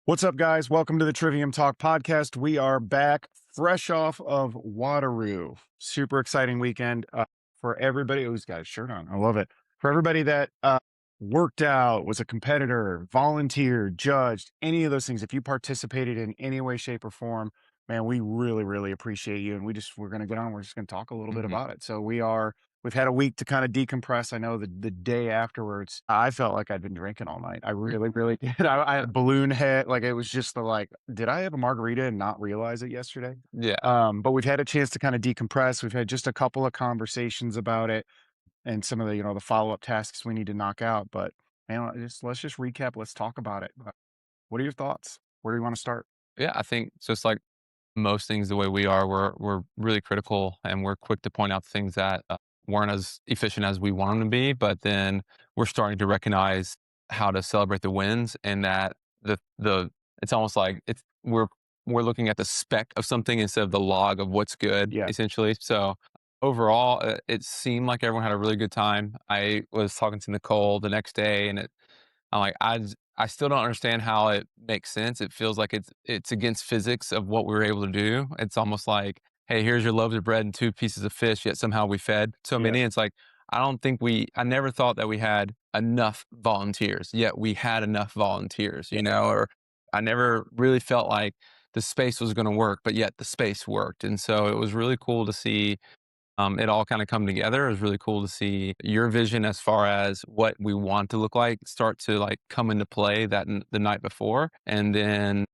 What's up, guys? Welcome to the Trivium Talk podcast. We are back fresh off of WODAROO. Super exciting weekend for everybody who's got a shirt on. I love it. For everybody that worked out, was a competitor, volunteered, judged, any of those things. If you participated in any way, shape, or form, man, we really, really appreciate you. And we're going to get on. We're just going to talk a little bit Mhm. about it. So we've had a week to kind of decompress. I know the day afterwards, I felt like I'd been drinking all night. I really, really did. I had a balloon head. Like it was just did I have a margarita and not realize it yesterday? Yeah. But we've had a chance to kind of decompress. We've had just a couple of conversations about it and some of the follow-up tasks we need to knock out. But man, let's just recap. Let's talk about it. What are your thoughts? Where do you want to start? Yeah, I think just like most things the way we are, we're really critical and we're quick to point out things that weren't as efficient as we want them to be, but then we're starting to recognize how to celebrate the wins and that the it's almost like we're looking at the speck of something instead of the log of what's good, Yeah. essentially. So overall, it seemed like everyone had a really good time. I was talking to Nicole the next day, and I'm like, I still don't understand how it makes sense. It feels like it's against physics of what we were able to do. It's almost like, hey, here's your loaves of bread and two pieces of fish, yet somehow we fed so Yeah. many. It's like I never thought that we had enough volunteers, yet we had enough volunteers, Yeah. or I never really felt like the space was going to work, but yet the space worked. And so it was really cool to see it all kind of come together. It was really cool to see your vision as far as what we want to look like start to like come into play the night before, and then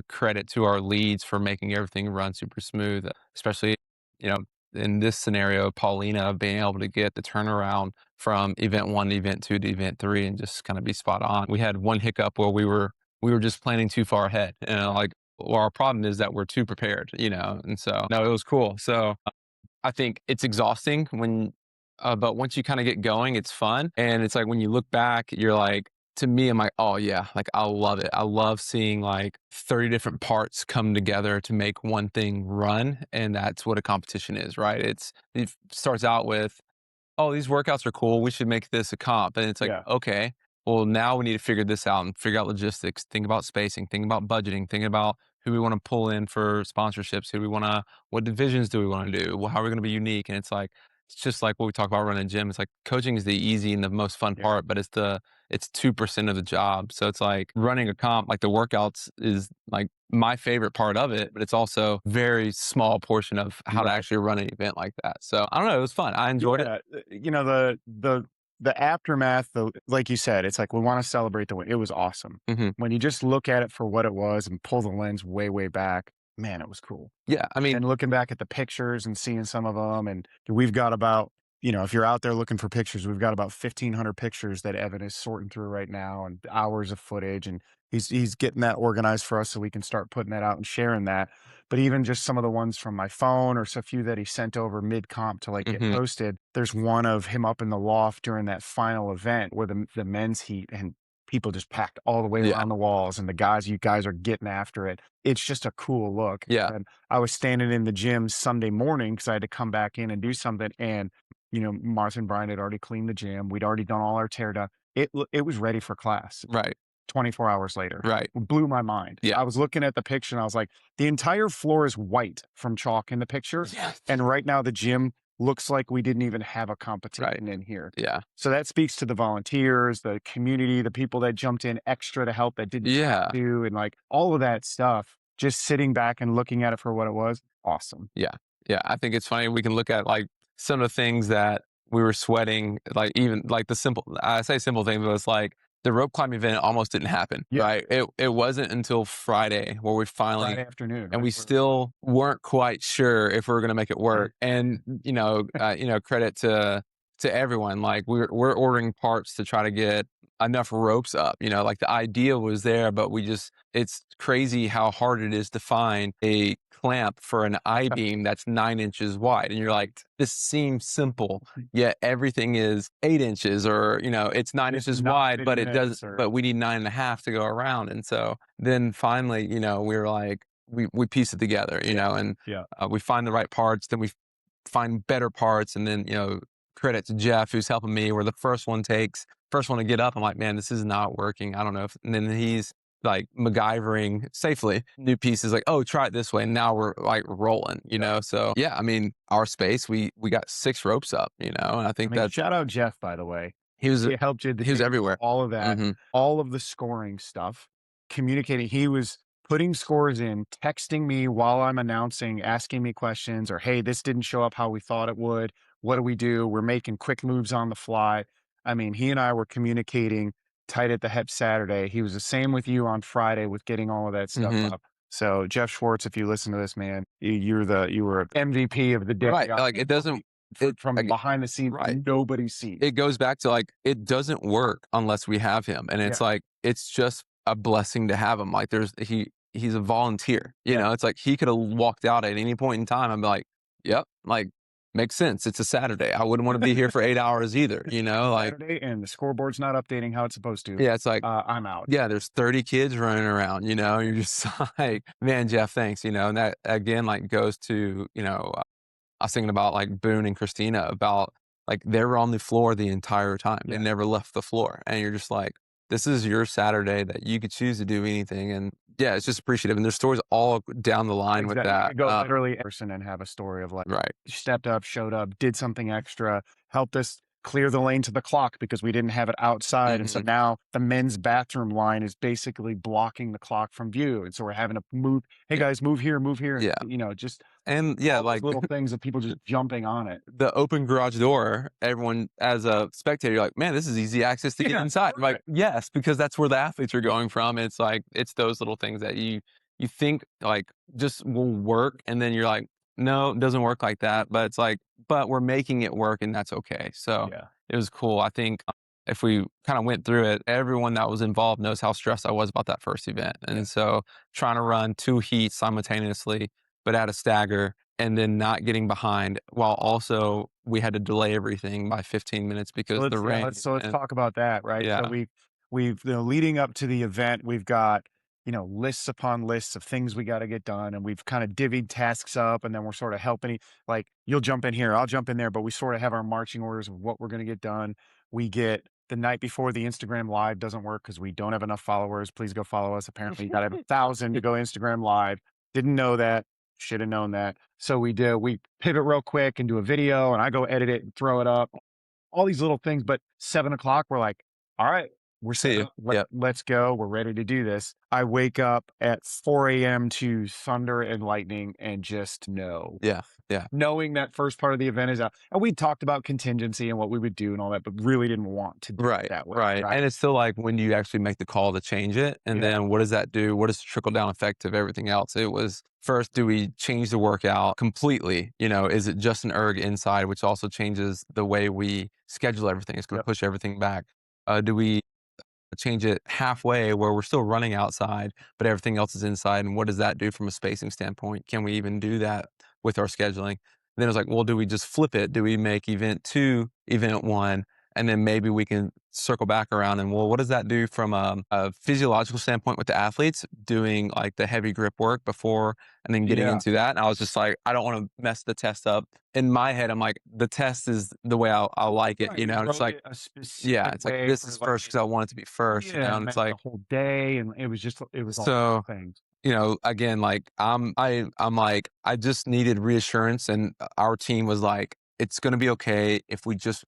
credit to our leads for making everything run super smooth, especially you know in this scenario, Paulina being able to get the turnaround from event one to event two to event three and just kind of be spot on. We had one hiccup where we were just planning too far ahead, and like well, our problem is that we're too prepared, and so no, it was cool. So I think it's exhausting but once you kind of get going, it's fun. And it's like when you look back, you're like, to me, I'm like, oh yeah, like I love it. I love seeing like 30 different parts come together to make one thing run. And that's what a competition is, right? It starts out with, oh, these workouts are cool. We should make this a comp. And it's like, Yeah. okay, well, now we need to figure this out and figure out logistics, think about spacing, think about budgeting, think about who we want to pull in for sponsorships, what divisions do we want to do? Well, how are we going to be unique? And it's just like what we talk about running a gym. It's like coaching is the easy and the most fun Yeah. part, but it's 2% of the job. So it's like running a comp, like the workouts is like my favorite part of it, but it's also very small portion of how to Right. actually run an event like that. So I don't know, it was fun. I enjoyed it. Yeah, the aftermath, like you said, it's like we want to celebrate the win. It was awesome. Mhm. When you just look at it for what it was and pull the lens way, way back, man, it was cool. Yeah, I mean And looking back at the pictures and seeing some of them, and we've got about, if you're out there looking for pictures, we've got about 1,500 pictures that Evan is sorting through right now, and hours of footage, and he's getting that organized for us so we can start putting that out and sharing that. But even just some of the ones from my phone or so few that he sent over mid comp to like get mhm. posted. There's one of him up in the loft during that final event where the men's heat, and people just packed all the way Yeah, around the walls, and you guys are getting after it. It's just a cool look. yeah, And I was standing in the gym Sunday morning because I had to come back in and do something. And, Martha and Brian had already cleaned the gym. We'd already done all our tear down. It was ready for class right, 24 hours later. right. It blew my mind. Yeah. I was looking at the picture and I was like, the entire floor is white from chalk in the picture. Yeah. And right now the gym looks like we didn't even have a Right. competition in here. Yeah. So that speaks to the volunteers, the community, the people that jumped in extra to help that didn't have Yeah. to, and like all of that stuff. Just sitting back and looking at it for what it was, awesome. Yeah. Yeah. I think it's funny. We can look at like some of the things that we were sweating, like even like I say simple things, but it's like the rope climb event almost didn't happen, Yeah, right? It wasn't until Friday where we finally, Friday afternoon, and right? we still weren't quite sure if we were going to make it work. And, credit to everyone. Like we're ordering parts to try to get enough ropes up, like the idea was there, but it's crazy how hard it is to find a clamp for an I-beam that's 9 inches wide. And you're like, this seems simple, yet everything is 8 inches or, it's nine It's inches not wide, but fitting it does, this or but we need 9.5 to go around. And so then finally, we were like, we piece it together, and yeah, we find the right parts, then we find better parts. And then, credit to Jeff, who's helping me where the first one to get up. I'm like, man, this is not working. I don't know if, and then like MacGyvering safely new pieces like, oh, try it this way. And now we're like rolling, you know? So yeah, I mean, our space, we got 6 ropes up, you know, and I I think mean, that's, shout out Jeff, by the way. he was, He helped you he was do everywhere. all of that, Hmm. all of the scoring stuff, communicating. He was putting scores in, texting me while I'm announcing, asking me questions, or hey, this didn't show up how we thought it would. What do we do? We're making quick moves on the fly. I mean, he and I were communicating tight at the hip Saturday. He was the same with you on Friday with getting all of that stuff Hmm. up. So Jeff Schwartz, if you listen to this, man, you were MVP of the day Right. Like it doesn't, it, from like, behind the scenes. right. Nobody sees. It goes back to like, it doesn't work unless we have him. And Yeah. it's like, it's just a blessing to have him. Like he's a volunteer, you Yeah. know, it's like he could have walked out at any point in time. I'm like, yep, like makes sense. It's a Saturday. I wouldn't want to be here for 8 hours either, you know, like, Saturday and the scoreboard's not updating how it's supposed to. yeah, it's like, I'm out. yeah, there's 30 kids running around, you know, you're just like, man, Jeff, thanks, you know, and that again, like goes to, you know, I was thinking about like Boone and Christina about like they were on the floor the entire time. They Yeah. never left the floor. And you're just like, this is your Saturday that you could choose to do anything. And yeah, it's just appreciative. And there's stories all down the line with Exactly. You that. could go literally person and have a story of like, Right. stepped up, showed up, did something extra, helped us clear the lane to the clock because we didn't have it outside. And so Hmm. now the men's bathroom line is basically blocking the clock from view. And so we're having to move. Hey Yeah. guys, move here, move here. Yeah. You know, just And yeah, all those like little things of people just jumping on it. the open garage door, everyone as a spectator, you're like, man, this is easy access to get Yeah, inside. I'm like, perfect. yes, because that's where the athletes are going from. It's like, it's those little things that you think like just will work. And then you're like, no, it doesn't work like that. But it's like, but we're making it work and that's okay. So Yeah. it was cool. I think if we kind of went through it, everyone that was involved knows how stressed I was about that first event. Yeah. And so trying to run 2 heats simultaneously, but at a stagger, and then not getting behind while also we had to delay everything by 15 minutes because the rain. Let's And talk about that, right? So yeah. we've leading up to the event, we've got, lists upon lists of things we got to get done, and we've kind of divvied tasks up, and then we're sort of helping. Like you'll jump in here, I'll jump in there, but we sort of have our marching orders of what we're going to get done. We get the night before the Instagram live doesn't work because we don't have enough followers. Please go follow us. Apparently, you got to have 1,000 to go Instagram live. Didn't know that. Should have known that. So we pivot real quick and do a video, and I go edit it and throw it up, all these little things. But 7 o'clock, we're like, all right, we're See set you. up. Yep. Let's go. We're ready to do this. I wake up at 4 a.m. to thunder and lightning and just know. Yeah. Yeah. Knowing that first part of the event is out. And we talked about contingency and what we would do and all that, but really didn't want to do it Right. that way. Right. Right. And it's still like when do you actually make the call to change it? And Yeah. then what does that do? What is the trickle down effect of everything else? It was first, do we change the workout completely? You know, is it just an erg inside, which also changes the way we schedule everything? It's going to Yep. push everything back. Do we change it halfway where we're still running outside, but everything else is inside? And what does that do from a spacing standpoint? Can we even do that with our scheduling? Then it was like, well, do we just flip it? Do we make event 2, event 1? And then maybe we can circle back around and, well, what does that do from a physiological standpoint with the athletes doing like the heavy grip work before and then getting Yeah. into that? And I was just like, I don't want to mess the test up. In my head, I'm like, the test is the way I like it, Right, you know? And it's wrote like, it a yeah, specific it's like, way this for is like, first because I want it to be first, you know? yeah, And it's meant the like, whole day, and it was all so, things. you know, again, like I'm like, I just needed reassurance and our team was like, it's going to be okay if we just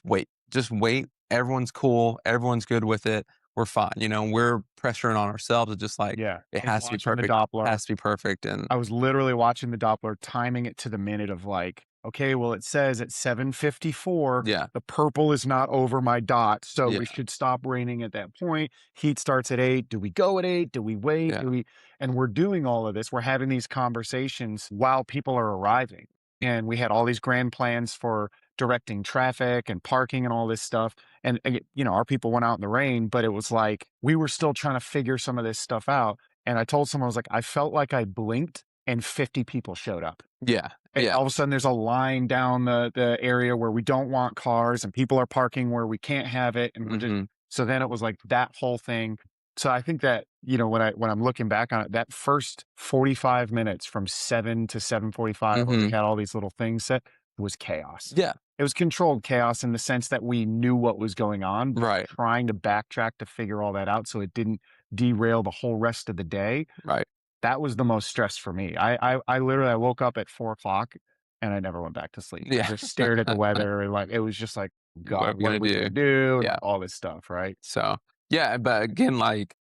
wait. Just wait. Everyone's cool. Everyone's good with it. We're fine. You know, we're pressuring on ourselves. It's just like Yeah, it I was has to be watching the perfect. Doppler. Has to be perfect. And I was literally watching the Doppler, timing it to the minute of like, okay, well, it says at 7:54, yeah, the purple is not over my dot, so yeah, we should stop raining at that point. Heat starts at 8. Do we go at 8? Do we wait? yeah, And we're doing all of this. We're having these conversations while people are arriving. And we had all these grand plans for directing traffic and parking and all this stuff. And, our people went out in the rain, but it was like we were still trying to figure some of this stuff out. And I told someone, I was like, I felt like I blinked and 50 people showed up. yeah, And yeah. all of a sudden there's a line down the area where we don't want cars and people are parking where we can't have it. And Hmm. so then it was like that whole thing. So I think that, when I'm looking back on it, that first 45 minutes from 7 to 7:45, where we Hmm. had all these little things set, was chaos. Yeah, It was controlled chaos in the sense that we knew what was going on, but right. trying to backtrack to figure all that out so it didn't derail the whole rest of the day, Right. that was the most stress for me. I literally I woke up at 4 o'clock and I never went back to sleep. I Yeah. just stared at the weather and like it was just like, What are God, we what are gonna we do? gonna do? And Yeah. all this stuff, right? So, yeah, but again, like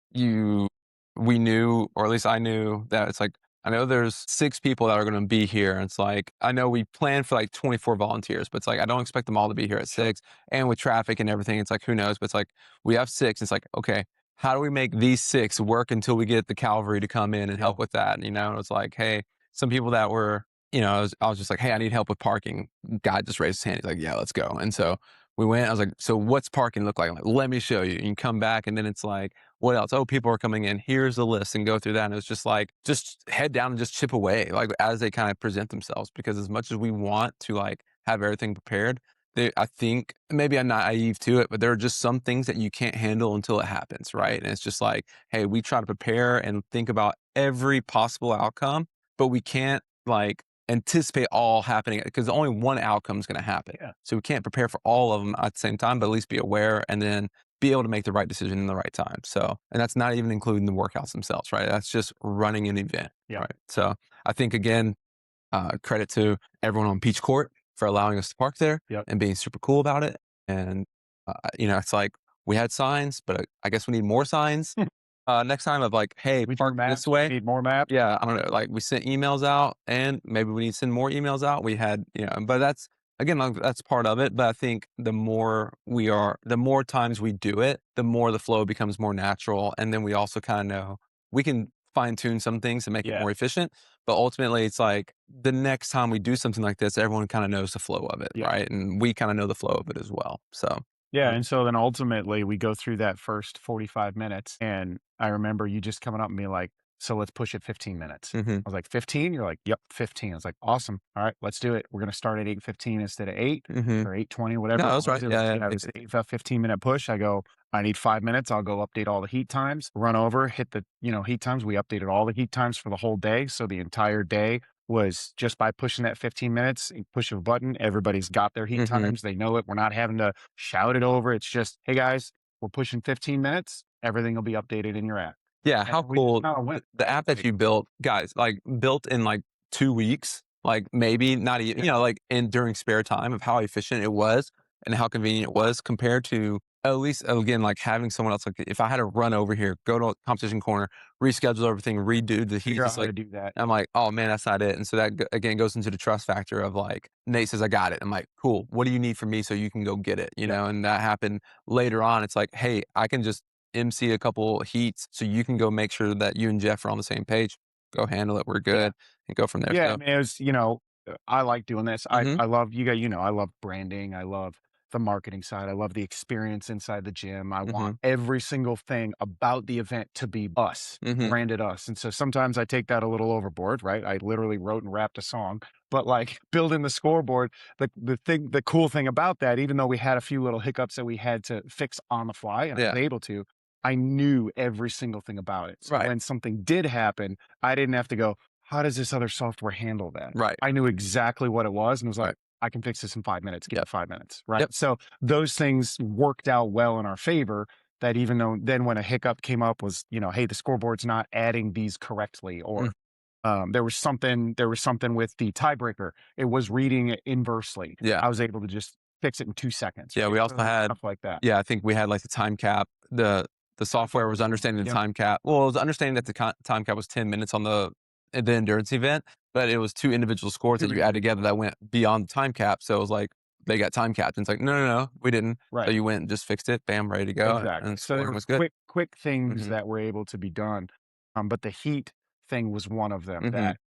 we knew, or at least I knew that it's like, I know there's 6 people that are going to be here. And it's like, I know we planned for like 24 volunteers, but it's like, I don't expect them all to be here at Sure. 6. And with traffic and everything, it's like, who knows? But it's like, we have 6. It's like, okay, how do we make these 6 work until we get the cavalry to come in and Yeah. help with that? And, it's like, hey, some people that were, I was just like, hey, I need help with parking. Guy just raised his hand. He's like, yeah, let's go. And so we went. I was like, so what's parking look like? I'm like, let me show you. And you come back, and then it's like, what else? Oh, people are coming in. Here's the list, and go through that. And it's just like, just head down and just chip away, like as they kind of present themselves. Because as much as we want to like have everything prepared, I think maybe I'm not naive to it, but there are just some things that you can't handle until it happens, right? And it's just like, hey, we try to prepare and think about every possible outcome, but we can't like anticipate all happening because only one outcome is going to happen. Yeah. So we can't prepare for all of them at the same time, but at least be aware and then be able to make the right decision in the right time. So, and that's not even including the workouts themselves, right? That's just running an event, Yeah. right? So I think again, credit to everyone on Peach Court for allowing us to park there Yep. and being super cool about it. And, it's like we had signs, but I guess we need more signs next time of like, hey, We do park maps. this way. We need more maps. Yeah, I don't know. Like we sent emails out, and maybe we need to send more emails out. We had, but that's again, like, that's part of it. But I think the more times we do it, the more the flow becomes more natural, and then we also kind of know we can fine tune some things and make it Yeah. more efficient. But ultimately, it's like the next time we do something like this, everyone kind of knows the flow of it, Yeah. right? And we kind of know the flow of it as well. So, Yeah, and so then ultimately we go through that first 45 minutes, and I remember you just coming up and being like, "So let's push it 15 minutes." hmm I was like, "15?" You're like, "Yep, 15." I was like, "Awesome. All right, let's do it. We're gonna start at 8:15 instead of 8 hmm or 8:20, no, whatever it that's was. right. It was, Yeah, yeah, it was an 15-minute push. I go, "I need 5 minutes. I'll go update all the heat times, run over, hit the, heat times." We updated all the heat times for the whole day, so the entire day was just by pushing that 15 minutes, push of a button, everybody's got their heat yeah. times. They know it. We're not having to shout it over. It's just, hey guys, we're pushing 15 minutes. Everything will be updated in your app. Yeah, And how we just cool kind of went. the app that you built, guys, like built in like 2 weeks, like maybe not even, Yeah, like in during spare time of how efficient it was and how convenient it was compared to at least again, like having someone else like if I had to run over here, go to a competition corner, reschedule everything, redo the heat, figure out it's how to like do that. I'm like, oh man, that's not it. And so that again goes into the trust factor of like Nate says, I got it. I'm like, cool. What do you need from me so you can go get it? Yeah, And that happened later on. It's like, hey, I can just MC a couple heats so you can go make sure that you and Jeff are on the same page. Go handle it. We're yeah. good and go from there. Yeah, I So, mean, it was, I like doing this. hmm I love you guys, I love branding. I love the marketing side. I love the experience inside the gym. I hmm want every single thing about the event to be us, hmm branded us. And so sometimes I take that a little overboard, right? I literally wrote and rapped a song, but like building the scoreboard, the cool thing about that, even though we had a few little hiccups that we had to fix on the fly, and I yeah, was able to, I knew every single thing about it. So right, when something did happen, I didn't have to go, how does this other software handle that? right, I knew exactly what it was and was like, right. I can fix this in 5 minutes. Give me Yep, 5 minutes. Right. yep. So those things worked out well in our favor. That even though then when a hiccup came up was, hey, the scoreboard's not adding these correctly, Mm, or there was something with the tiebreaker. It was reading it inversely. yeah, I was able to just fix it in 2 seconds. yeah. Right. We So also there's had, stuff like that. yeah, I think we had like the time cap. The Time cap software was was good. understanding the Yep. time cap. Well, it was understanding that the time cap was 10 minutes on the endurance event, but it was two individual scores that Two you add individual. together that went beyond the time cap. So it was like they got time capped. And it's like, no, no, no, we didn't. So Right. you went and just fixed it. Bam, ready to go. Exactly. And So there scoring were was good. quick things hmm that were able to be done, but the heat thing was one of them hmm that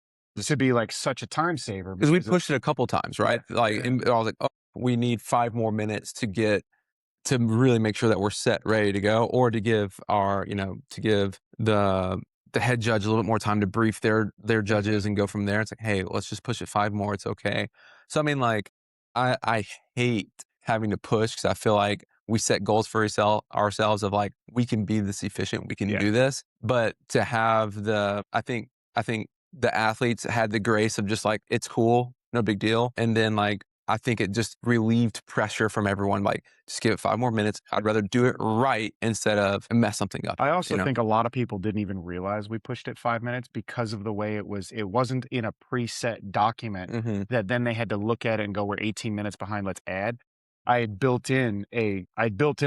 to be like such a time saver Because we because pushed it a couple times, yeah, right? Like, yeah, and I was like, oh, we need 5 more minutes to really make sure that we're set, ready to go, or to give to give the head judge a little bit more time to brief their mhm, judges and go from there. It's like, hey, let's just push it 5 more. It's okay. So I mean, like, I hate having to push because I feel like we set goals for ourselves of like we can be this efficient, we can yeah, do this, but to have I think the athletes had the grace of just like it's cool, no big deal, and then like I think it just relieved pressure from everyone. Like, just give it 5 more minutes. I'd rather do it right instead of mess something up. I You also know. think a lot of people didn't even realize we pushed it 5 minutes because of the way it wasn't in a preset document Hmm. that then they had to look at it and go, "We're 18 minutes behind, let's add." I built in a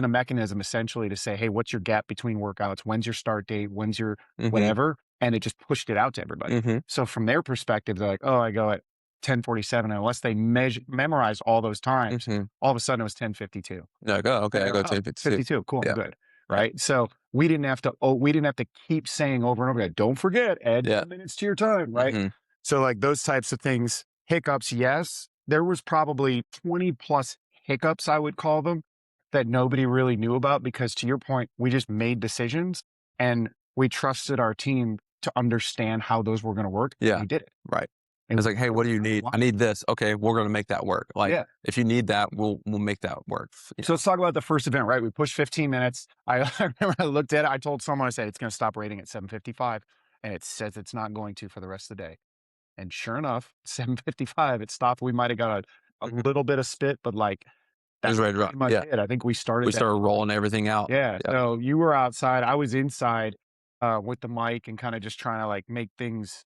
mechanism essentially to say, "Hey, what's your gap between workouts? When's your start date? When's your Hmm. whatever?" And it just pushed it out to everybody. Hmm. So from their perspective, they're like, "Oh, I go at 10:47." Unless they memorize all those times, Hmm. all of a sudden it was 10:52. No, go. And Okay, I they're go like, "Oh, 10:52. 52, cool, I'm Yeah. good." Yeah. Right? So, we didn't have to keep saying over and over again, "Don't forget, add Yeah. 10 minutes to your time," right? Hmm. So, like, those types of things, hiccups, yes. There was probably 20 plus hiccups, I would call them, that nobody really knew about because to your point, we just made decisions and we trusted our team to understand how those were gonna work. Yeah. We did it. Right. And It's we like, hey, did it what do you without a need? lot. I need this. Okay, we're gonna make that work. Like, Yeah. if you need that, we'll make that work. You So know. let's talk about the first event, right? We pushed 15 minutes. I remember I looked at it. I told someone, I said, it's going to stop rating at 7:55. And it says it's not going to for the rest of the day. And sure enough, 7:55, it stopped. We might have got a Mhm. little bit of spit, but like It was that's ready to rock. pretty much Yeah. it. I think we We started that. started rolling everything out. Yeah. Yep. So you were outside. I was inside with the mic and kind of just trying to like make things,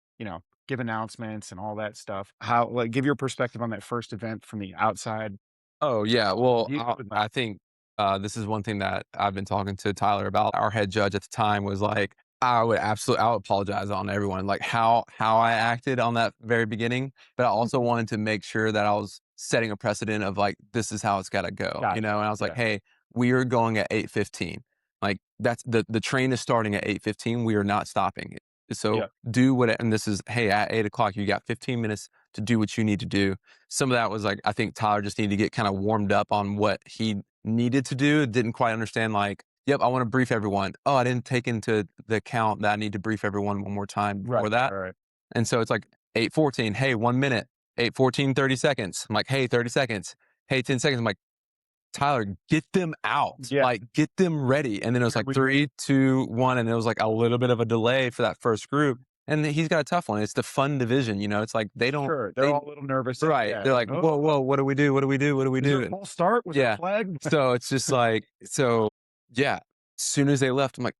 give announcements and all that stuff. How, like, give your perspective on that first event from the outside Oh, yeah. Well, view. And like, I think this is one thing that I've been talking to Tyler about. Our head judge at the time was like, I would apologize on everyone, like how I acted on that very beginning, but I also wanted to make sure that I was setting a precedent of like, this is how it's got to go, you gotcha. know. And I was like, Yeah. hey, we are going at 8:15. Like that's the train is starting at 8:15. We are not stopping. So Yeah. do what, and this is, hey, at 8 o'clock, you got 15 minutes to do what you need to do. Some of that was like, I think Tyler just needed to get kind of warmed up on what he needed to do. Didn't quite understand, like, yep, I want to brief everyone. Oh, I didn't take into the account that I need to brief everyone one more time Right. before that. All right. And so it's like 8:14, hey, 1 minute, 8:14, 30 seconds. I'm like, hey, 30 seconds. Hey, 10 seconds. I'm like, Tyler, get them out. Yeah. Like, get them ready. And then it was Here like we go. 3, 2, 1. And it was like a little bit of a delay for that first group. And he's got a tough one. It's the fun division, you know. It's like Sure, they're they all a little nervous. right. Yeah, They're they're like, like, whoa, "Oh, whoa, what do we do? What do we do? What do we is there do? a And false start? Was there a yeah. flag?" So it's just like, so yeah. As soon as they left, I'm like,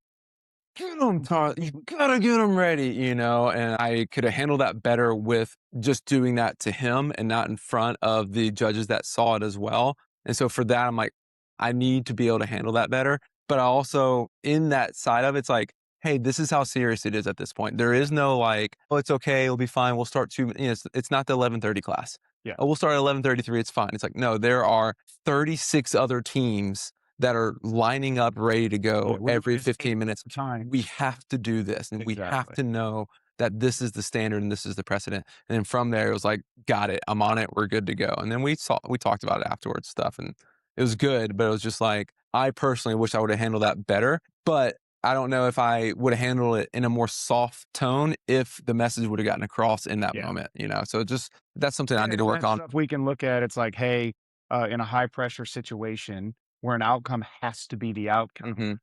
get them, Tyler. You gotta get them ready, you know? And I could have handled that better with just doing that to him and not in front of the judges that saw it as well. And so for that, I'm like, I need to be able to handle that better. But I also, in that side of it, it's like, hey, this is how serious it is at this point. There is no like, oh, it's okay, it'll be fine. We'll start it's not the 11:30 class. Yeah, Oh, we'll start at 11:33. It's fine. It's like, no, there are 36 other teams that are lining up ready to go yeah, we were every just 15 minutes. time. We have to do this, and we have Exactly. to know that this is the standard and this is the precedent. And then from there, it was like, got it. I'm on it. We're good to go. And then we talked about it afterwards stuff, and it was good. But it was just like, I personally wish I would have handled that better. But I don't know if I would have handled it in a more soft tone if the message would have gotten across in that Yeah. moment. You know, so just that's something I Yeah, need to and work that's on. stuff we can look at. It's like, hey, in a high pressure situation where an outcome has to be the outcome, Hmm.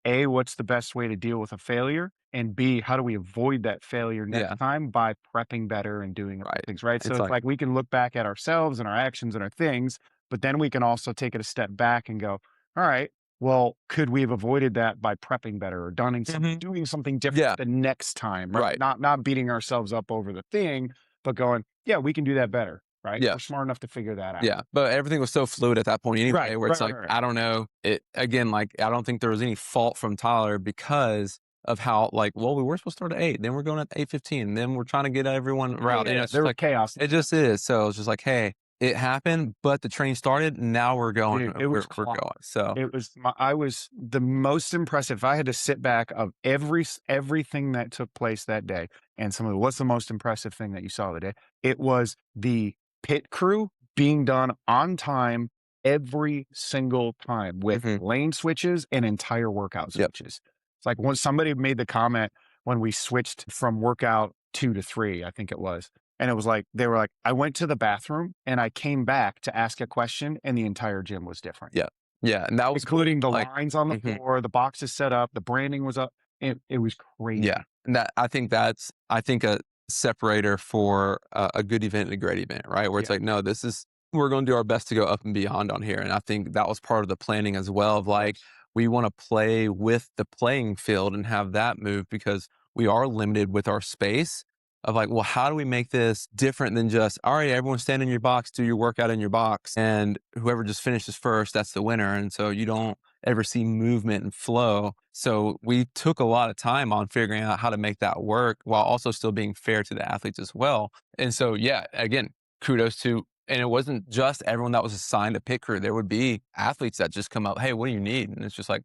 A, what's the best way to deal with a failure? And B, how do we avoid that failure next Yeah. time by prepping better and doing other Right. things, right? So It's it's like, like we can look back at ourselves and our actions and our things, but then we can also take it a step back and go, all right, well, could we have avoided that by prepping better or mhm. doing something different Yeah. the next time, right? Right. Not beating ourselves up over the thing, but going, yeah, we can do that better, right? Yeah. We're smart enough to figure that out. Yeah, but everything was so fluid at that point Right, anyway, where right, it's right, like, right. I don't know, it again, like, I don't think there was any fault from Tyler because of how, like, well, we were supposed to start at 8, then we're going at 8:15, then we're trying to get everyone Yeah, routed, you know, yeah, it's there just was like, chaos. it just is. So it's just like, hey, it happened, but the train started, now we're going, Dude, it was we're going. So It was I was the most impressive. If I had to sit back of everything that took place that day and some of what's the most impressive thing that you saw the day? It was the pit crew being done on time every single time with mhm, lane switches and entire workout yep, switches. It's like when somebody made the comment when we switched from workout 2 to 3, I think it was. And it was like they were like, I went to the bathroom and I came back to ask a question and the entire gym was different. yeah, yeah, and that was cool, Including the like, lines on the mhm. floor, the boxes set up, the branding was up. It was Yeah, crazy. and that I think a separator for a good event and a great event, right? Where it's Yeah. like, no, this is we're going to do our best to go up and beyond on here. And I think that was part of the planning as well of like, we want to play with the playing field and have that move because we are limited with our space of like, well, how do we make this different than just, all right, everyone stand in your box, do your workout in your box. And whoever just finishes first, that's the winner. And so you don't ever see movement and flow. So we took a lot of time on figuring out how to make that work while also still being fair to the athletes as well. And so, yeah, again, kudos to, and it wasn't just everyone that was assigned a pit crew. There would be athletes that just come up, hey, what do you need? And it's just like,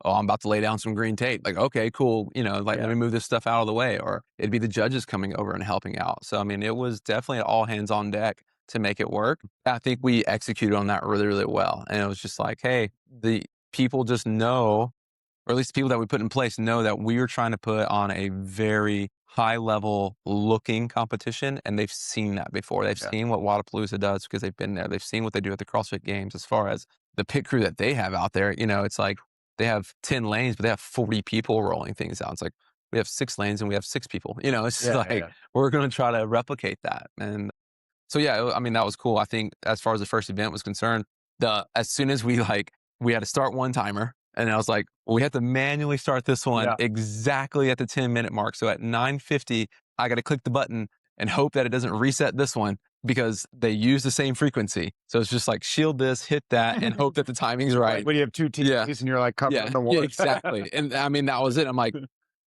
oh, I'm about to lay down some green tape. Like, okay, cool. You know, like, let me move this stuff out of the way. Or it'd be the judges coming over and helping out. So, I mean, it was definitely all hands on deck to make it work. I think we executed on that really, really well. And it was just like, hey, the people just know, or at least the people that we put in place know that we were trying to put on a very high level looking competition. And they've seen that before. They've seen what Wadapalooza does because they've been there. They've seen what they do at the CrossFit Games as far as the pit crew that they have out there. You know, it's like they have 10 lanes, but they have 40 people rolling things out. It's like we have 6 lanes and we have 6 people. You know, it's like we're going to try to replicate that. And so, yeah, I mean, that was cool. I think as far as the first event was concerned, as soon as we had to start one timer, and I was like, well, we have to manually start this one exactly at the 10-minute mark. So at 9:50, I got to click the button and hope that it doesn't reset this one because they use the same frequency. So it's just like shield this, hit that, and hope that the timing's right. Like when you have 2 TVs and you're like covering the one. Yeah, exactly. And I mean, that was it. I'm like,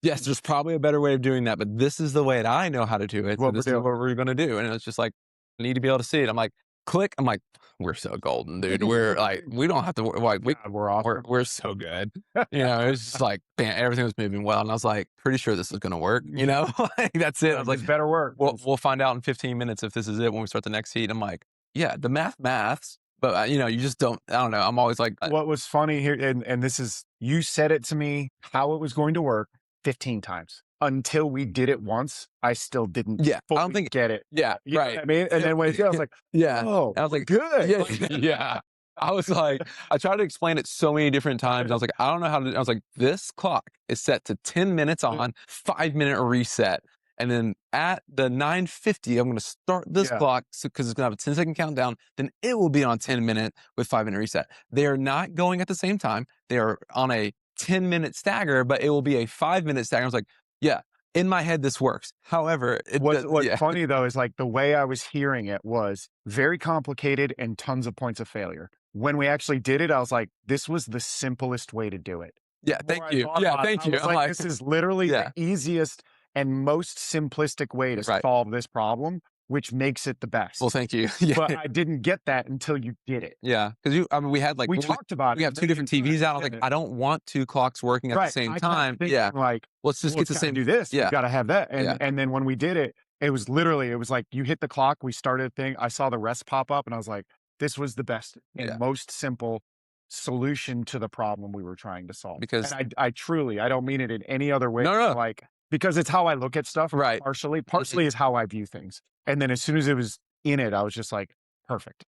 yes, there's probably a better way of doing that, but this is the way that I know how to do it. So this is what we're going to do. And it's just like, I need to be able to see it. I'm like, click. I'm like, we're so golden, dude. We're like, we don't have to like, we're off. We're so good. You know, it's just like, bam, everything was moving well. And I was like, pretty sure this is going to work. You know, like, that's it. I was like, better work. We'll find out in 15 minutes if this is it when we start the next heat. I'm like, yeah, the maths. But, you know, you just don't, I don't know. I'm always like. What was funny here, and this is, you said it to me, how it was going to work 15 times. Until we did it once, I still didn't I don't think get it. Yeah, you right. Know what I mean, and then when I was like, oh, I was like, good. Yeah. I was like, I tried to explain it so many different times. I was like, I don't know how to. I was like, this clock is set to 10 minutes on, 5-minute reset. And then at the 9:50, I'm going to start this clock because it's going to have a 10-second countdown. Then it will be on 10-minute with 5-minute reset. They are not going at the same time. They are on a 10-minute stagger, but it will be a 5-minute stagger. I was like, yeah, in my head, this works. However, what's funny though is like the way I was hearing it was very complicated and tons of points of failure. When we actually did it, I was like, this was the simplest way to do it. Yeah, thank you. Yeah, thank you. I'm like, this is literally the easiest and most simplistic way to solve this problem, which makes it the best. Well, thank you. But I didn't get that until you did it. Yeah, because I mean, we had like we talked about it. We have 2 different TVs out. I was like, I don't want 2 clocks working at the same time. Yeah, like let's just get the same. Do this. Yeah, you got to have that. And then when we did it, it was like you hit the clock. We started a thing. I saw the rest pop up, and I was like, this was the best and most simple solution to the problem we were trying to solve. Because I truly, I don't mean it in any other way. No. Like, because it's how I look at stuff. Right. Partially is how I view things. And then as soon as it was in it, I was just like, perfect.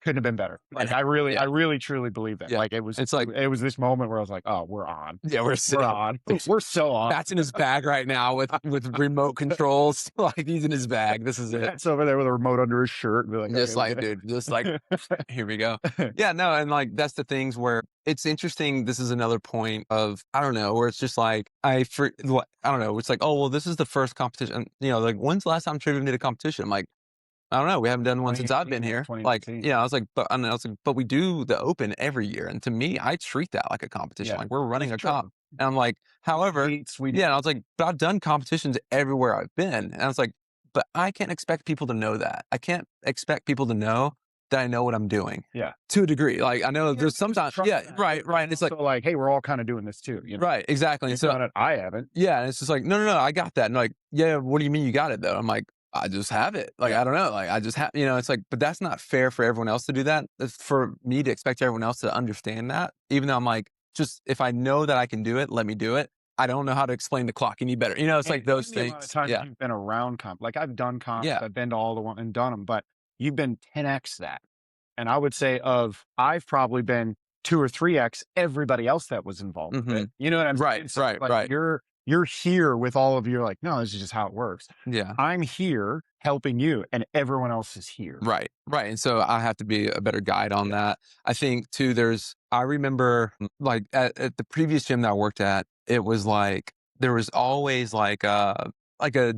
Couldn't have been better. Like I really truly believe that. Like it was this moment where I was like, oh, we're on. Yeah, we're on. We're so on. Matt's in his bag right now with remote controls. Like he's in his bag. This is it. Matt's over there with a remote under his shirt. And be like, just like, dude, just like, here we go. Yeah, no, and like that's the things where it's interesting. This is another point of, I don't know, where it's just like, I don't know. It's like, oh, well, this is the first competition. You know, like when's the last time Trivium did a competition? I'm like, I don't know. We haven't done one since I've been here. Like, I was like, but we do the open every year. And to me, I treat that like a competition. Like we're running a comp. And I'm like, however, and I was like, but I've done competitions everywhere I've been. And I was like, but I can't expect people to know that. I can't expect people to know that I know what I'm doing. Yeah. To a degree. Like I know there's sometimes, right. And it's like, hey, we're all kind of doing this too. You know? Right. Exactly. And so I haven't. Yeah. And it's just like, no, I got that. And like, yeah, what do you mean you got it though? I'm like, I just have it. Like, I don't know. Like, I just have, you know, it's like, but that's not fair for everyone else to do that. It's for me to expect everyone else to understand that, even though I'm like, just if I know that I can do it, let me do it. I don't know how to explain the clock any better. You know, it's like those things. Of times you've been around comp. Like I've done comps. I've been to all the one and done them, but you've been 10x that. And I would say I've probably been 2 or 3x everybody else that was involved. You know what I'm saying? Right. you're here with all of your like, no, this is just how it works. Yeah. I'm here helping you, and everyone else is here. Right, right, and so I have to be a better guide on Yeah. that. I think too, I remember, like, at the previous gym that I worked at, it was like, there was always like a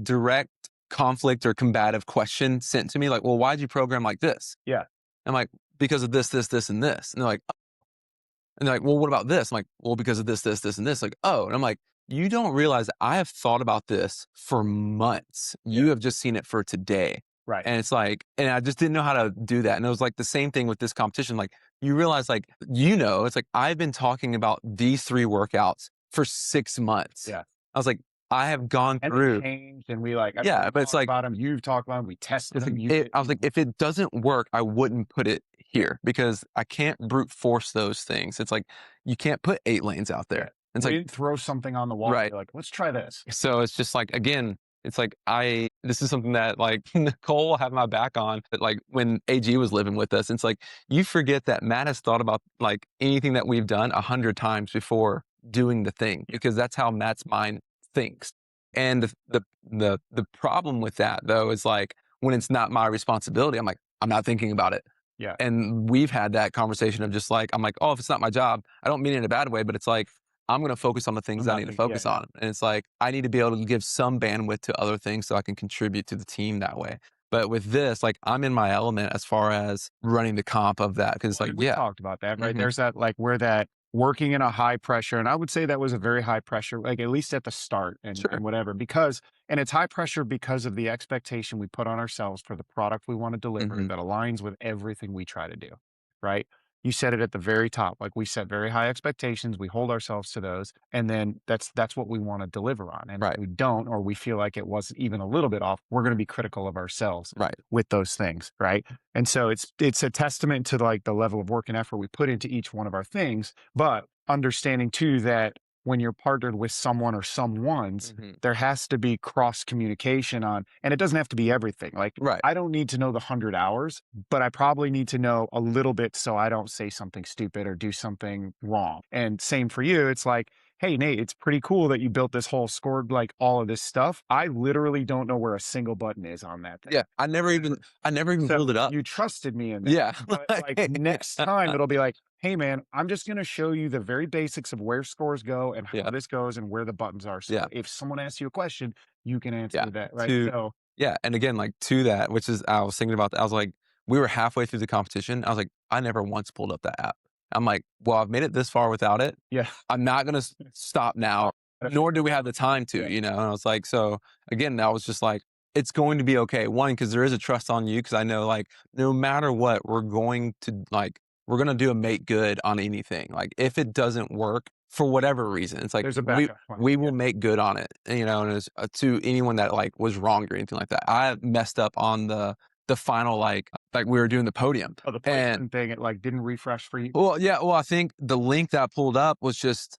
direct conflict or combative question sent to me, like, "Well, why'd you program like this?" Yeah. I'm like, "Because of this, this, this, and this." And they're like, "Well, what about this?" I'm like, "Well, because of this, this, this, and this." Like, "Oh," and I'm like, "You don't realize that I have thought about this for months. Yeah. You have just seen it for today." Right. And it's like, and I just didn't know how to do that. And it was like the same thing with this competition. Like, you realize, like, it's like I've been talking about these 3 workouts for 6 months. Yeah. I was like, I have gone And they through, changed, and we like, I mean, yeah, we but it's talked like, about them. You've talked about them. We tested it's them. like You it, did. I was like, if it doesn't work, I wouldn't put it Yeah. here because I can't brute force those things. It's like you can't put 8 lanes out Yeah. there. It's We like, didn't throw something on the wall and right. be like, let's try this. So it's just like, again, it's like this is something that like Nicole will have my back on. But like when AG was living with us, it's like you forget that Matt has thought about like anything that we've done 100 times before doing the thing because that's how Matt's mind thinks. And the problem with that though is like when it's not my responsibility, I'm like, I'm not thinking about it. Yeah. And we've had that conversation of just like, I'm like, oh, if it's not my job, I don't mean it in a bad way, but it's like, I'm going to focus on the things I'm I not need to thinking, yeah, focus yeah. on. And it's like, I need to be able to give some bandwidth to other things so I can contribute to the team that way. But with this, like, I'm in my element as far as running the comp of that. Cause it's Well, like, and we yeah, talked about that, right? hmm There's that like where that working in a high pressure, and I would say that was a very high pressure, like at least at the start sure. and whatever, because and it's high pressure because of the expectation we put on ourselves for the product we want to deliver hmm that aligns with everything we try to do, right? You said it at the very top. Like we set very high expectations, we hold ourselves to those, and then that's what we want to deliver on. And if Right. we don't, or we feel like it was even a little bit off, we're going to be critical of ourselves Right. with those things, right? And so it's a testament to like the level of work and effort we put into each one of our things, but understanding too that when you're partnered with someone or someone's, hmm there has to be cross communication on, and it doesn't have to be everything. Like Right. I don't need to know the 100 hours, but I probably need to know a little bit so I don't say something stupid or do something wrong. And same for you. It's like, hey, Nate, it's pretty cool that you built this whole scored like all of this stuff. I literally don't know where a single button is on that thing. Yeah. I never even pulled So it up. you trusted me in that. Yeah. But like next time it'll be like, hey man, I'm just gonna show you the very basics of where scores go and how yeah. this goes and where the buttons are. So Yeah. if someone asks you a question, you can answer Yeah. that, right? To So Yeah, and again, like, to that, which is I was thinking about that, I was like, we were halfway through the competition, I was like, I never once pulled up that app. I'm like, "Well, I've made it this far without it. yeah. I'm not gonna stop now, nor do we have the time to," Yeah. And I was like, so, again, I was just like, "It's going to be okay." One, because there is a trust on you, because I know, like, no matter what, we're gonna do a make good on anything. Like, if it doesn't work for whatever reason, it's like There's a backup plan. we Yeah. will make good on it, and it's, to anyone that, like, was wronged or anything like that. I messed up on the final, like, we were doing the podium, Oh, the and placement thing, it like didn't refresh for you. well, yeah, well, I think the link that I pulled up was just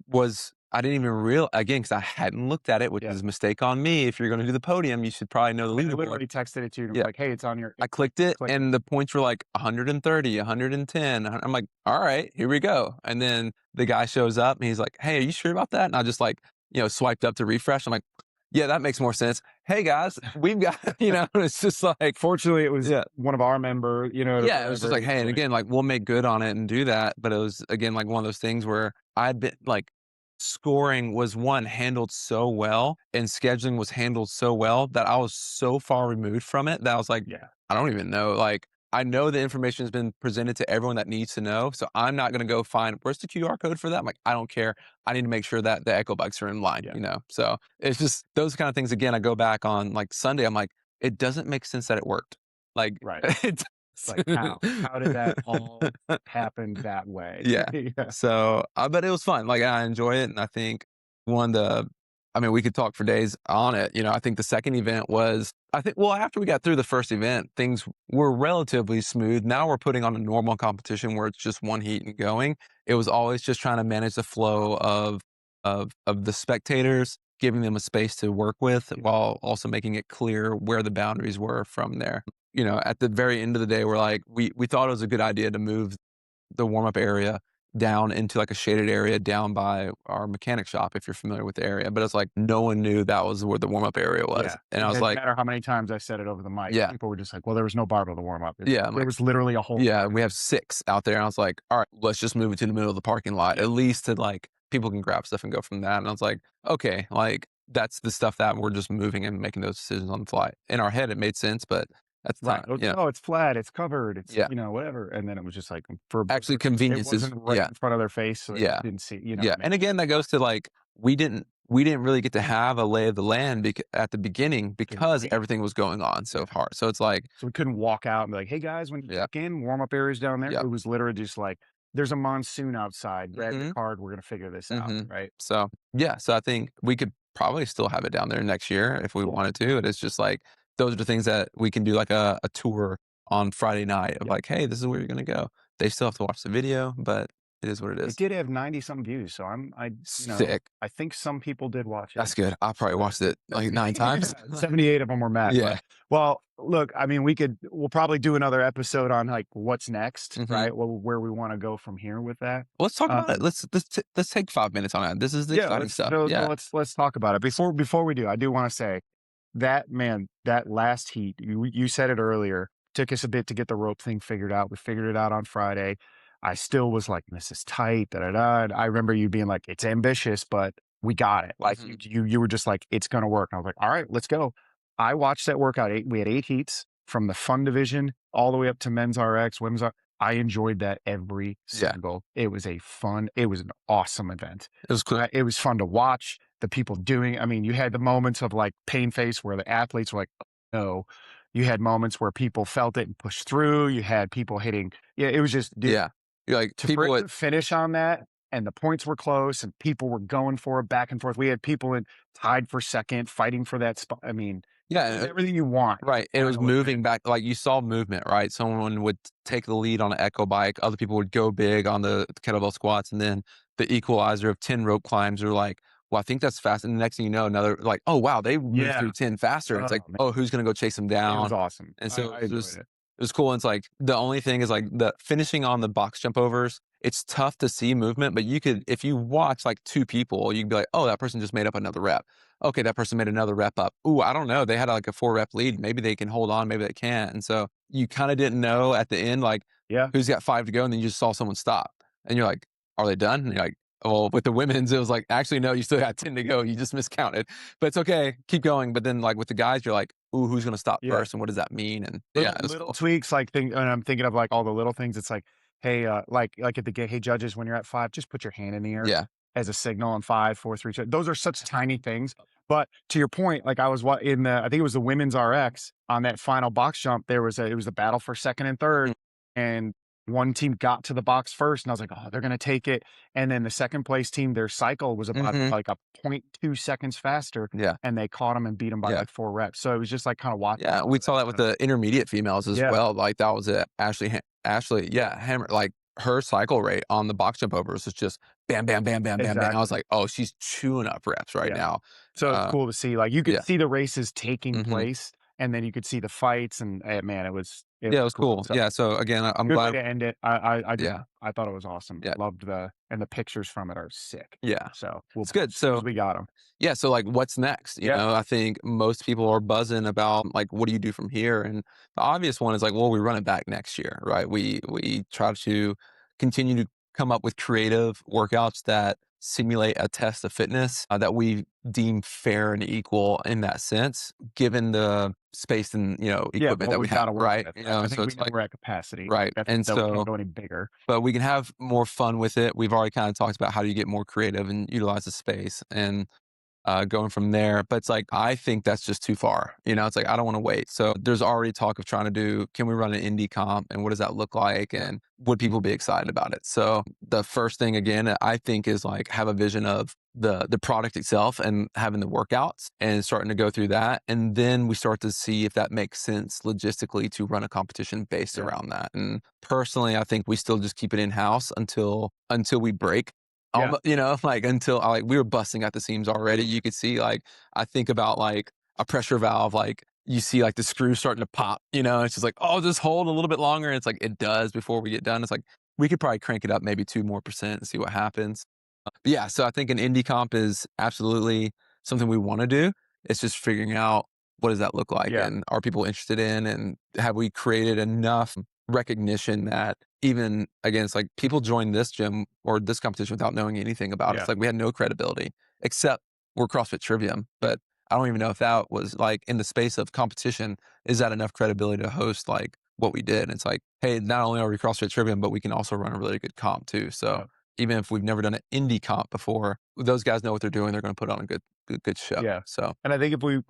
was I didn't even again, because I hadn't looked at it, which Yeah. is a mistake on me. If you're gonna do the podium, you should probably know the I leaderboard. literally texted it to you and was Yeah. like, hey, it's on your I clicked it click. and the points were like 130, 110. I'm like, all right, here we go. And then the guy shows up and he's like, hey, are you sure about that? And I just like, swiped up to refresh. I'm like, yeah, that makes more sense. Hey guys, we've got, it's just like, Fortunately, it was yeah. one of our member, or Yeah, it was just whatever. like, hey, and again, like we'll make good on it and do that. But it was again like one of those things where I'd been like scoring was one handled so well and scheduling was handled so well that I was so far removed from it that I was like, Yeah. I don't even know. Like I know the information has been presented to everyone that needs to know. So I'm not gonna go find where's the QR code for that. I'm like, I don't care. I need to make sure that the echo bikes are in line, Yeah. So it's just those kind of things. Again, I go back on like Sunday, I'm like, it doesn't make sense that it worked. Like Right. it Like how? How did that all happen that way? Yeah. Yeah. So, but it was fun. Like I enjoy it, and I think one the, I mean, we could talk for days on it. I think the second event was, I think, well, after we got through the first event, things were relatively smooth. Now we're putting on a normal competition where it's just one heat and going. It was always just trying to manage the flow of the spectators, giving them a space to work with, while also making it clear where the boundaries were from there. At the very end of the day, we're like, we thought it was a good idea to move the warm up area down into like a shaded area down by our mechanic shop, if you're familiar with the area. But it's like no one knew that was where the warm up area was. Yeah. And I It was didn't like, matter how many times I said it over the mic. yeah, People were just like, "Well, there was no barbell to warm up." yeah. I'm There like, was literally a whole yeah, we have 6 out there. And I was like, all right, let's just move it to the middle of the parking lot, Yeah. at least to like people can grab stuff and go from that. And I was like, okay, like that's the stuff that we're just moving and making those decisions on the fly. In our head, it made sense, but at the Right. time, It was like, "Oh, it's flat, it's covered, it's, yeah. whatever." And then it was just like for a Actually, burger, it convenience is, wasn't right yeah. in front of their face, so they Yeah. didn't see, Yeah, what I and mean? again, that goes to, like, we didn't really get to have a lay of the land at the beginning Couldn't because wait. everything was going on so Yeah. hard. So it's like, So we couldn't walk out and be like, "Hey guys, when you yeah, check in, warm up areas down there." yep, It was literally just like, "There's a monsoon outside. Grab your mhm, card. We're gonna figure this out." mhm. Right? So, yeah, so I think we could probably still have it down there next year if we Cool. wanted to. And it's just like those are the things that we can do, like a tour on Friday night of Yeah. like, "Hey, this is where you're gonna go." They still have to watch the video, but it is what it It is. did have 90 something views, so Sick. I think some people did watch it. That's good. I probably So watched it that's like 9 yeah, times. 78 of them were Matt, but Yeah. well, look, I mean, we'll probably do another episode on, like, what's next, Mhm. right? Where we wanna go from here with that. Let's talk about it. Um, Let's take 5 minutes on that. This is the yeah, exciting stuff. Yeah. let's talk about it. Before we do, I do wanna say that man, that last heat, you said it earlier, took us a bit to get the rope thing figured out. We figured it out on Friday. I still was like, "This is tight, da da da." And I remember you being like, "It's ambitious, but we got it." Like Mhm. you were just like, "It's gonna work." And I was like, "All right, let's go." I watched that workout. We had 8 heats from the fun division all the way up to men's RX, women's I enjoyed that every Yeah. single. It was an awesome event. It was cool. It was fun to watch the people doing. I mean, you had the moments of like pain face where the athletes were like, "Oh, no." You had moments where people felt it and pushed through. You had people hitting. Yeah, it was just, dude, Yeah. You're like, for people it would to finish on that and the points were close and people were going for it back and forth. We had people in tied for second, fighting for that spot. I mean, it was yeah, everything you want in a right. It was final event. moving back, like, you saw movement, right? Someone would take the lead on an echo bike, other people would go big on the kettlebell squats, and then the equalizer of 10 rope climbs are like, "Well, I think that's fast," and the next thing you know, another like, "Oh, wow, they moved Yeah. through 10 faster." It's Oh like, man, "Oh, who's gonna go chase them it was down?" awesome. And so I enjoyed it. it was cool, and it's like, the only thing is, like, the finishing on the box jump overs, it's tough to see movement, but you could if you watch, like, 2 people, you can be like, "Oh, that person just made up another rep. Okay, that person made another rep up. Ooh, I don't know, they had, like, a 4 rep lead, maybe they can hold on, maybe they can't," and so, you kinda didn't know at the end, like, Yeah. who's got 5 to go, and then you just saw someone stop, and you're like, "Are they done?" And you're like, well, with the women's, it was like, "Actually, no, you still got 10 to go, you just miscounted, but it's okay, keep going," but then, like, with the guys, you're like, "Ooh, who's gonna stop Yeah. first, and what does that mean?" And yeah, Little it was little cool. tweaks, like, and I'm thinking of, like, all the little things. It's like, "Hey," like at the "Hey, judges, when you're at 5, just put your hand in the air Yeah. as a signal on 5, 4, 3, 2." Those are such tiny things, but to your point, like, I was in the I think it was the women's RX on that final box jump, it was a battle for 2nd and 3rd, Mhm, and one team got to the box first, and I was like, "Oh, they're gonna take it," and then the 2nd place team, their cycle was about, mhm, like, a point 0.2 seconds faster, yeah, and they caught them and beat them by, yeah. like, 4 reps, so it was just, like, kinda watching Yeah, all we of that saw that with stuff. the intermediate females as Yeah. well, like, that was it. Ashley, yeah, Hammer like, her cycle rate on the box jump overs was just bam, bam, bam, bam, bam, bam. I was Exactly. like, "Oh, she's chewing up reps right Yeah. now." So it's cool to see, like, you could Yeah, see the races taking mhm. place, and then you could see the fights, and, man, it Yeah, it was was cool. cool. So, Yeah, so again, I'm good way glad. to end it. Yeah, I thought it was awesome. yeah, Loved the pictures from it are sick. yeah. So, we'll It's post good. as soon as So we got them. yeah, so, like, what's next? You Yeah. know, I think most people are buzzing about, like, what do you do from here? And the obvious one is like, well, we run it back next year, right? We try to continue to come up with creative workouts that simulate a test of fitness, that we deem fair and equal in that sense, given the space and, Yeah, equipment what that we we've have, gotta work right? with. You know, I so think we it's know like, we're at capacity. right. That And that we can't so, go any bigger. but we can have more fun with it. We've already kind of talked about how do you get more creative and utilize the space. And going from there. But it's like, I think that's just too far. It's like, I don't want to wait. So there's already talk of trying to do, can we run an indie comp and what does that look like? Yeah. And would people be excited about it? So the first thing again, I think is like have a vision of the product itself and having the workouts and starting to go through that. And then we start to see if that makes sense logistically to run a competition based Yeah. around that. And personally, I think we still just keep it in house until we break. Yeah. Like until we were busting at the seams already. You could see I think about like a pressure valve, like you see like the screw starting to pop, it's just like, oh, just hold a little bit longer. And it's like it does before we get done. It's like we could probably crank it up maybe 2% more and see what happens. But yeah, so I think an indie comp is absolutely something we want to do. It's just figuring out what does that look like, Yeah. and are people interested in, and have we created enough recognition that even against like people join this gym or this competition without knowing anything about us. Yeah. Like we had no credibility except we're CrossFit Trivium, but I don't even know if that was like in the space of competition, is that enough credibility to host like what we did? And it's like, hey, not only are we CrossFit Trivium, but we can also run a really good comp too. So Yeah. even if we've never done an indie comp before, those guys know what they're doing. They're going to put on a good show. Yeah. So And I think if we,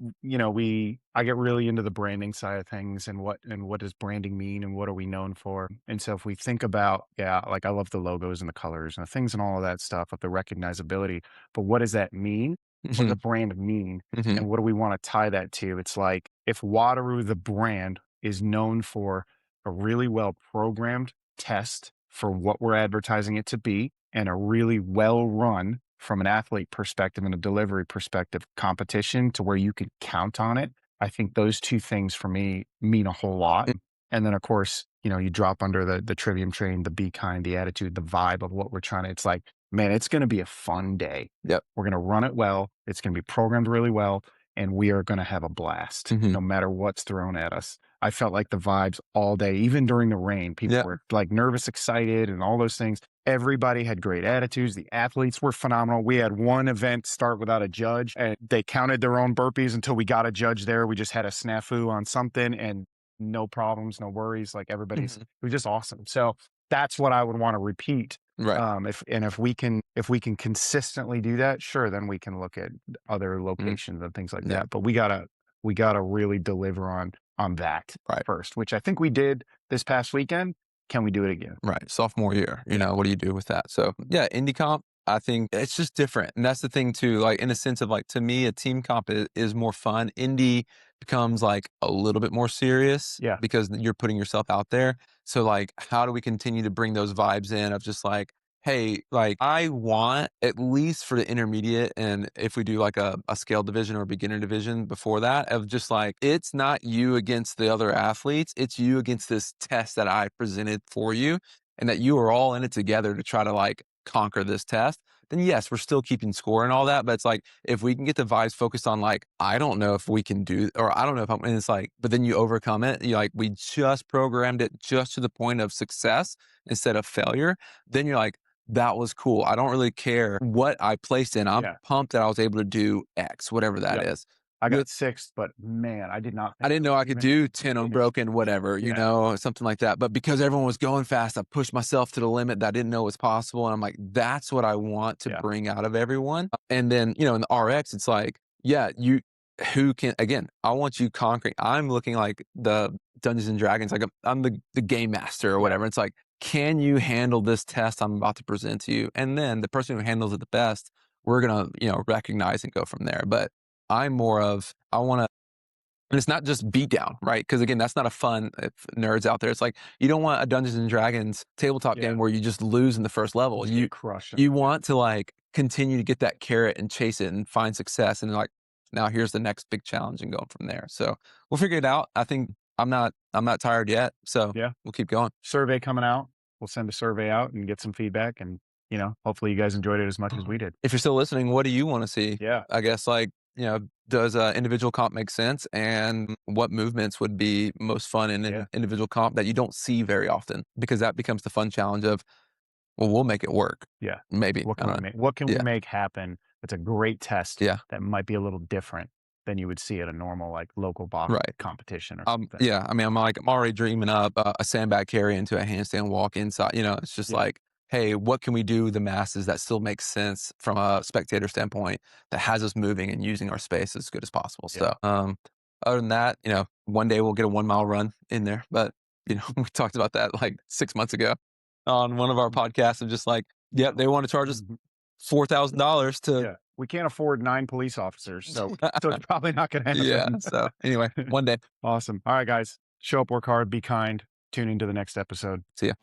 I get really into the branding side of things and what does branding mean and what are we known for? And so if we think about, yeah, like I love the logos and the colors and the things and all of that stuff of the recognizability, but what does that mean? What does a mhm, brand mean? mhm, And what do we want to tie that to? It's like if WODAROO, the brand, is known for a really well programmed test for what we're advertising it to be and a really well run from an athlete perspective and a delivery perspective competition to where you can count on it. I think those two things for me mean a whole lot. mm, And then of course, you drop under the trivium train, the be kind, the attitude, the vibe of what we're trying to, it's like, man, it's going to be a fun day. yep, We're going to run it well. It's going to be programmed really well. And we are going to have a blast mhm, no matter what's thrown at us. I felt like the vibes all day, even during the rain, people yeah, were like nervous, excited, and all those things. Everybody had great attitudes. The athletes were phenomenal. We had one event start without a judge, and they counted their own burpees until we got a judge there. We just had a snafu on something and no problems, no worries. Like it mhm, was just awesome. So that's what I would want to repeat. right, If we can consistently do that, sure, then we can look at other mhm, locations and things like yeah, that. But we gotta really deliver on that right. first, which I think we did this past weekend. Can we do it again? Right. Sophomore year, Yeah. what do you do with that? So yeah, indie comp, I think it's just different. And that's the thing too, like in the sense of like, to me, a team comp is more fun. Indie becomes like a little bit more serious Yeah. because you're putting yourself out there. So like, how do we continue to bring those vibes in of just like, hey, like I want at least for the intermediate, and if we do like a scale division or beginner division before that, of just like, it's not you against the other athletes, it's you against this test that I presented for you, and that you are all in it together to try to like conquer this test. Then yes, we're still keeping score and all that. But it's like, if we can get the vibes focused on like, I don't know if we can do, or I don't know if I'm, and it's like, but then you overcome it. You like, we just programmed it just to the point of success instead of failure. Then you're like, that was cool. I don't really care what I placed in. I'm Yeah. pumped that I was able to do X, whatever that Yep. is. I With got sixth, but man, I did not I think didn't I know would I could even do 10 yeah. unbroken, whatever, Yeah. something like that. But because everyone was going fast, I pushed myself to the limit that I didn't know was possible. And I'm like, that's what I want to Yeah. bring out of everyone. And then, in the RX, it's like, yeah, who can, again, I want you conquering. I'm looking like the Dungeons and Dragons, like I'm the game master or Yeah. whatever. It's like, can you handle this test I'm about to present to you? And then the person who handles it the best, we're going to, recognize and go from there. But I'm more of, I want to, and it's not just beat down, right? Because again, that's not a fun if nerds out there. It's like you don't want a Dungeons and Dragons tabletop Yeah. game where you just lose in the first level. Just You get crushed. you want to like continue to get that carrot and chase it and find success, and like now here's the next big challenge and going from there. So we'll figure it out. I think I'm not tired yet, so Yeah. we'll keep going. Survey coming out. We'll send a survey out and get some feedback and, hopefully you guys enjoyed it as much as we did. If you're still listening, what do you want to see? Yeah. I guess like, does individual comp make sense? And what movements would be most fun in Yeah. an individual comp that you don't see very often? Because that becomes the fun challenge of, well, we'll make it work. Yeah. Maybe. What I can we don't know. make? What can we Yeah. make happen? It's a great test Yeah. that might be a little different than you would see at a normal like local box Right. competition or something. Yeah. I mean, I'm already dreaming up a sandbag carry into a handstand walk inside. It's just Yeah. like, hey, what can we do the masses that still makes sense from a spectator standpoint that has us moving and using our space as good as possible. Yeah. So, other than that, one day we'll get a 1 mile run in there. But, we talked about that like 6 months ago on one of our podcasts of just like, yep, they want to charge us Mhm. $4,000 to, Yeah. We can't afford 9 police officers, so it's probably not gonna yeah. happen. So anyway, one day. Awesome. All right, guys. Show up, work hard, be kind. Tune into the next episode. See ya.